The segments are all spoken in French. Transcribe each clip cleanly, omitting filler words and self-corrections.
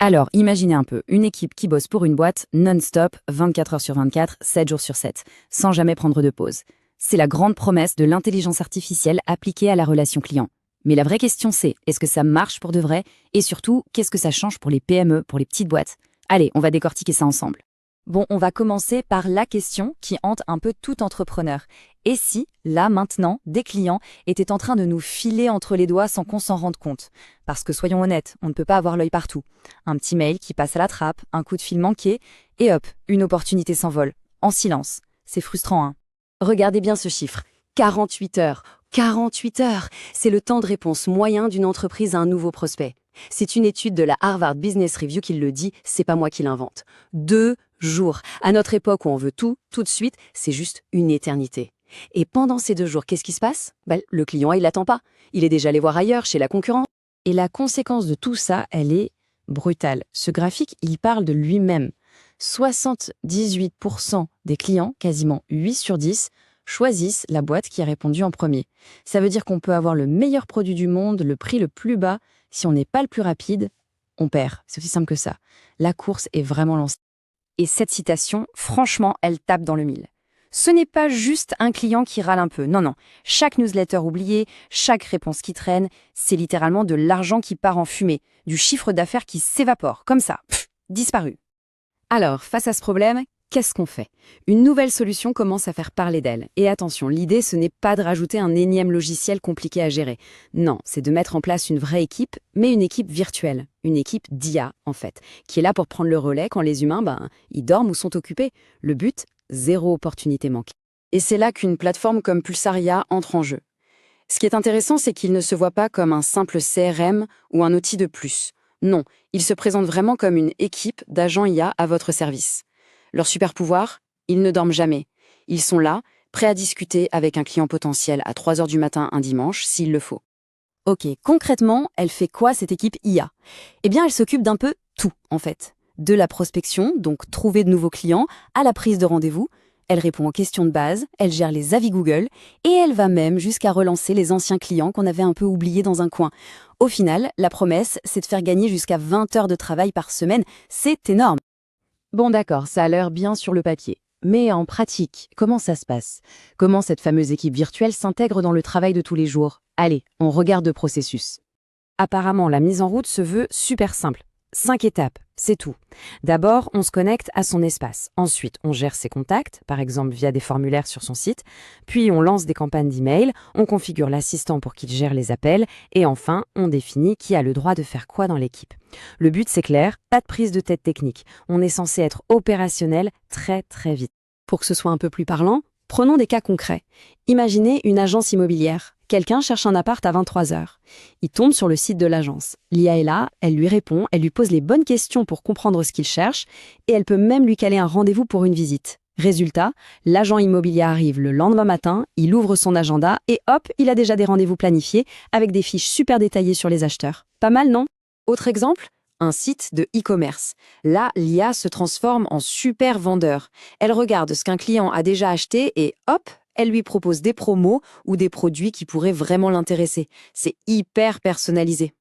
Alors, imaginez un peu, une équipe qui bosse pour une boîte non-stop, 24 heures sur 24, 7 jours sur 7, sans jamais prendre de pause. C'est la grande promesse de l'intelligence artificielle appliquée à la relation client. Mais la vraie question c'est, est-ce que ça marche pour de vrai? Et surtout, qu'est-ce que ça change pour les PME, pour les petites boîtes? Allez, on va décortiquer ça ensemble. Bon, on va commencer par la question qui hante un peu tout entrepreneur. Et si, là, maintenant, des clients étaient en train de nous filer entre les doigts sans qu'on s'en rende compte? Parce que soyons honnêtes, on ne peut pas avoir l'œil partout. Un petit mail qui passe à la trappe, un coup de fil manqué, et hop, une opportunité s'envole. En silence. C'est frustrant, hein? Regardez bien ce chiffre. 48 heures. 48 heures, c'est le temps de réponse moyen d'une entreprise à un nouveau prospect. C'est une étude de la Harvard Business Review qui le dit, c'est pas moi qui l'invente. 2 jours. À notre époque où on veut tout de suite, c'est juste une éternité. Et pendant ces 2 jours, qu'est-ce qui se passe? Le client, il l'attend pas. Il est déjà allé voir ailleurs, chez la concurrence. Et la conséquence de tout ça, elle est brutale. Ce graphique, il parle de lui-même. 78% des clients, quasiment 8 sur 10, choisissent la boîte qui a répondu en premier. Ça veut dire qu'on peut avoir le meilleur produit du monde, le prix le plus bas. Si on n'est pas le plus rapide, on perd. C'est aussi simple que ça. La course est vraiment lancée. Et cette citation, franchement, elle tape dans le mille. Ce n'est pas juste un client qui râle un peu. Non, non. Chaque newsletter oublié, chaque réponse qui traîne, c'est littéralement de l'argent qui part en fumée, du chiffre d'affaires qui s'évapore, comme ça, disparu. Alors, face à ce problème, qu'est-ce qu'on fait? Une nouvelle solution commence à faire parler d'elle. Et attention, l'idée, ce n'est pas de rajouter un énième logiciel compliqué à gérer. Non, c'est de mettre en place une vraie équipe, mais une équipe virtuelle. Une équipe d'IA, en fait, qui est là pour prendre le relais quand les humains, ils dorment ou sont occupés. Le but, zéro opportunité manquée. Et c'est là qu'une plateforme comme Pulsaria entre en jeu. Ce qui est intéressant, c'est qu'il ne se voit pas comme un simple CRM ou un outil de plus. Non, il se présente vraiment comme une équipe d'agents IA à votre service. Leur super pouvoir, ils ne dorment jamais. Ils sont là, prêts à discuter avec un client potentiel à 3 heures du matin un dimanche, s'il le faut. Ok, concrètement, elle fait quoi cette équipe IA? Eh bien, elle s'occupe d'un peu tout, en fait. De la prospection, donc trouver de nouveaux clients, à la prise de rendez-vous. Elle répond aux questions de base, elle gère les avis Google, et elle va même jusqu'à relancer les anciens clients qu'on avait un peu oubliés dans un coin. Au final, la promesse, c'est de faire gagner jusqu'à 20 heures de travail par semaine. C'est énorme. Bon d'accord, ça a l'air bien sur le papier. Mais en pratique, comment ça se passe? Comment cette fameuse équipe virtuelle s'intègre dans le travail de tous les jours? Allez, on regarde le processus. Apparemment, la mise en route se veut super simple. 5 étapes, c'est tout. D'abord, on se connecte à son espace. Ensuite, on gère ses contacts, par exemple via des formulaires sur son site. Puis, on lance des campagnes d'email, on configure l'assistant pour qu'il gère les appels. Et enfin, on définit qui a le droit de faire quoi dans l'équipe. Le but, c'est clair, pas de prise de tête technique. On est censé être opérationnel très très vite. Pour que ce soit un peu plus parlant, prenons des cas concrets. Imaginez une agence immobilière. Quelqu'un cherche un appart à 23 heures. Il tombe sur le site de l'agence. L'IA est là, elle lui répond, elle lui pose les bonnes questions pour comprendre ce qu'il cherche et elle peut même lui caler un rendez-vous pour une visite. Résultat, l'agent immobilier arrive le lendemain matin, il ouvre son agenda et hop, il a déjà des rendez-vous planifiés avec des fiches super détaillées sur les acheteurs. Pas mal, non? Autre exemple? Un site de e-commerce. Là, l'IA se transforme en super vendeur. Elle regarde ce qu'un client a déjà acheté et hop, elle lui propose des promos ou des produits qui pourraient vraiment l'intéresser. C'est hyper personnalisé.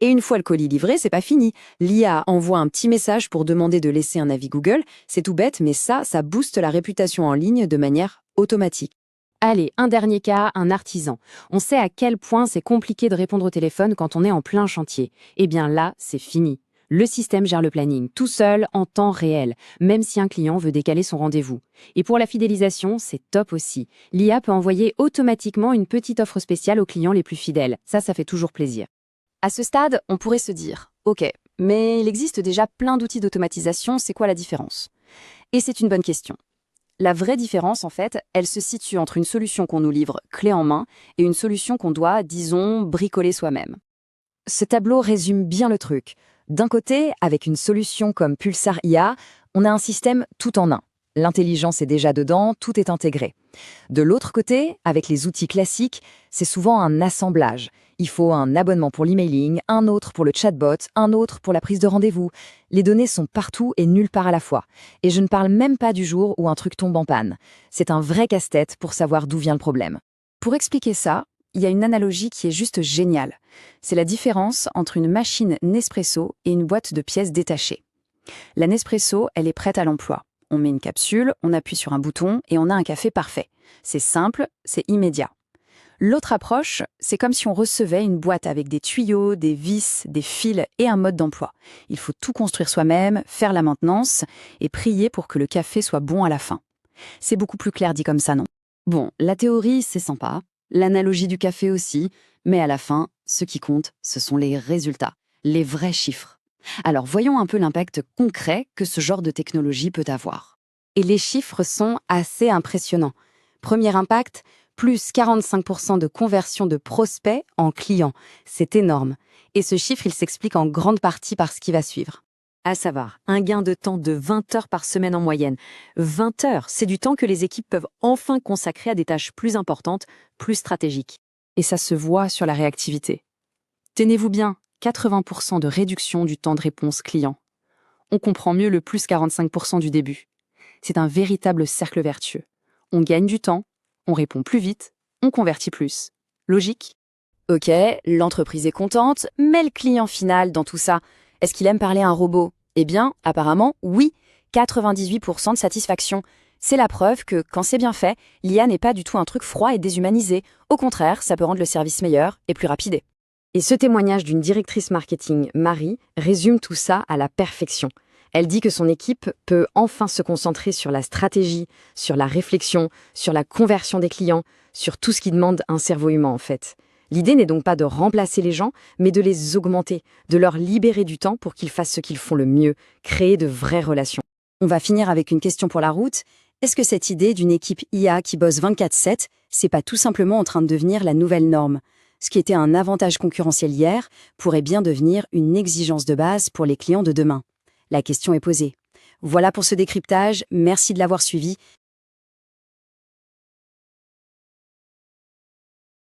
Et une fois le colis livré, c'est pas fini. L'IA envoie un petit message pour demander de laisser un avis Google. C'est tout bête, mais ça booste la réputation en ligne de manière automatique. Allez, un dernier cas, un artisan. On sait à quel point c'est compliqué de répondre au téléphone quand on est en plein chantier. Eh bien là, c'est fini. Le système gère le planning tout seul, en temps réel, même si un client veut décaler son rendez-vous. Et pour la fidélisation, c'est top aussi. L'IA peut envoyer automatiquement une petite offre spéciale aux clients les plus fidèles. Ça fait toujours plaisir. À ce stade, on pourrait se dire, ok, mais il existe déjà plein d'outils d'automatisation, c'est quoi la différence? Et c'est une bonne question. La vraie différence, en fait, elle se situe entre une solution qu'on nous livre clé en main et une solution qu'on doit, disons, bricoler soi-même. Ce tableau résume bien le truc. D'un côté, avec une solution comme Pulsar IA, on a un système tout en un. L'intelligence est déjà dedans, tout est intégré. De l'autre côté, avec les outils classiques, c'est souvent un assemblage. Il faut un abonnement pour l'emailing, un autre pour le chatbot, un autre pour la prise de rendez-vous. Les données sont partout et nulle part à la fois. Et je ne parle même pas du jour où un truc tombe en panne. C'est un vrai casse-tête pour savoir d'où vient le problème. Pour expliquer ça, il y a une analogie qui est juste géniale. C'est la différence entre une machine Nespresso et une boîte de pièces détachée. La Nespresso, elle est prête à l'emploi. On met une capsule, on appuie sur un bouton et on a un café parfait. C'est simple, c'est immédiat. L'autre approche, c'est comme si on recevait une boîte avec des tuyaux, des vis, des fils et un mode d'emploi. Il faut tout construire soi-même, faire la maintenance et prier pour que le café soit bon à la fin. C'est beaucoup plus clair dit comme ça, non? Bon, la théorie, c'est sympa, l'analogie du café aussi, mais à la fin, ce qui compte, ce sont les résultats, les vrais chiffres. Alors voyons un peu l'impact concret que ce genre de technologie peut avoir. Et les chiffres sont assez impressionnants. Premier impact, plus 45% de conversion de prospects en clients. C'est énorme. Et ce chiffre, il s'explique en grande partie par ce qui va suivre. À savoir, un gain de temps de 20 heures par semaine en moyenne. 20 heures, c'est du temps que les équipes peuvent enfin consacrer à des tâches plus importantes, plus stratégiques. Et ça se voit sur la réactivité. Tenez-vous bien, 80% de réduction du temps de réponse client. On comprend mieux le plus 45% du début. C'est un véritable cercle vertueux. On gagne du temps, on répond plus vite, on convertit plus. Logique? Ok, l'entreprise est contente, mais le client final dans tout ça, est-ce qu'il aime parler à un robot? Eh bien, apparemment, oui, 98% de satisfaction. C'est la preuve que, quand c'est bien fait, l'IA n'est pas du tout un truc froid et déshumanisé. Au contraire, ça peut rendre le service meilleur et plus rapide. Et ce témoignage d'une directrice marketing, Marie, résume tout ça à la perfection. Elle dit que son équipe peut enfin se concentrer sur la stratégie, sur la réflexion, sur la conversion des clients, sur tout ce qui demande un cerveau humain en fait. L'idée n'est donc pas de remplacer les gens, mais de les augmenter, de leur libérer du temps pour qu'ils fassent ce qu'ils font le mieux, créer de vraies relations. On va finir avec une question pour la route. Est-ce que cette idée d'une équipe IA qui bosse 24/7, c'est pas tout simplement en train de devenir la nouvelle norme? Ce qui était un avantage concurrentiel hier pourrait bien devenir une exigence de base pour les clients de demain. La question est posée. Voilà pour ce décryptage, merci de l'avoir suivi